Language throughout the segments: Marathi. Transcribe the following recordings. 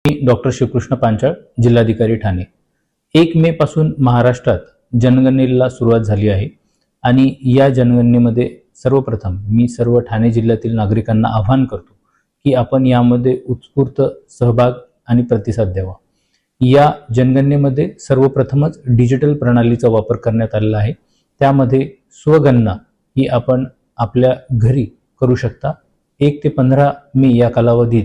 मी डॉक्टर शिवकृष्ण पांचाळ, जिल्हाधिकारी ठाणे। 1 मे पासून महाराष्ट्रात जनगणनेला सुरुवात झाली आहे आणि या जनगणनेमध्ये सर्वप्रथम मी सर्व ठाणे जिल्ह्यातील नागरिकांना आवाहन करतो की आपण यामध्ये उत्स्फूर्त सहभाग आणि प्रतिसाद द्यावा। या जनगणनेमध्ये सर्वप्रथमच डिजिटल प्रणालीचा वापर करण्यात आलेला आहे। त्यामध्ये स्वगणना ही आपण आपल्या घरी करू शकता। 1 ते 15 मे या कालावधीत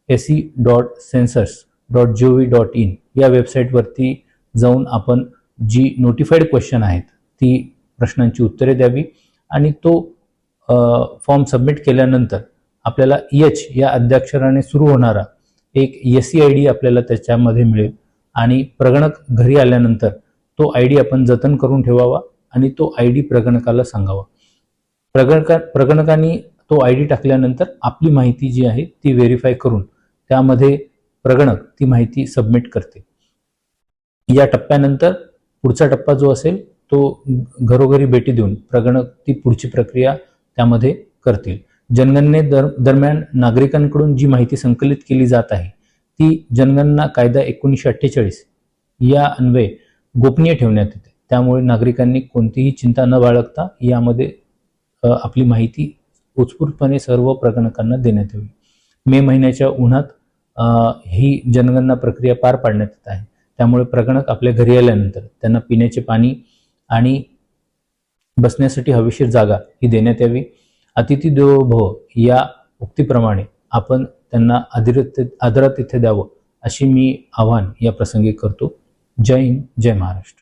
se.census.gov.in या वेबसाईटवरती जाऊन आपण जी नोटिफाईड क्वेश्चन आहेत ती प्रश्नांची उत्तरे द्यावी आणि तो फॉर्म सबमिट केल्यानंतर आपल्याला एच या अद्याक्षराने सुरू होणारा एक SCID आपल्याला त्याच्यामध्ये मिळेल आणि प्रगणक घरी आल्यानंतर तो ID आपण जतन करून ठेवावा आणि तो ID प्रगणकाला सांगावा। प्रगणकाने तो ID टाकल्यानंतर आपली माहिती जी आहे ती व्हेरीफाय करून त्यामध्ये प्रगणक ती माहिती सबमिट करते। या टप्प्यानंतर पुढचा टप्पा जो असेल तो घरोघरी भेटी देऊन प्रगणक ती पुढची प्रक्रिया त्यामध्ये करतील। जनगणने दरम्यान नागरिकांकडून जी माहिती संकलित केली जात आहे ती जनगणना कायदा 1948 या अन्वये गोपनीय ठेवण्यात येते। त्यामुळे नागरिकांनी कोणतीही चिंता न बाळगता यामध्ये आपली माहिती उत्स्फूर्तपणे सर्व प्रगणकांना देण्यात यावी। मे महिन्याच्या उन्हात ही जनगणना प्रक्रिया पार पाडण्यात येत आहे। त्यामुळे प्रगणक आपल्या घरी आल्यानंतर त्यांना पिण्याचे पाणी आणि बसण्यासाठी हवेशीर जागा ही देण्यात यावी। अतिथी देवो भव या उक्तीप्रमाणे आपण त्यांना आदरातिथ्य द्यावं अशी मी आवाहन या प्रसंगी करतो। जय हिंद, जय महाराष्ट्र।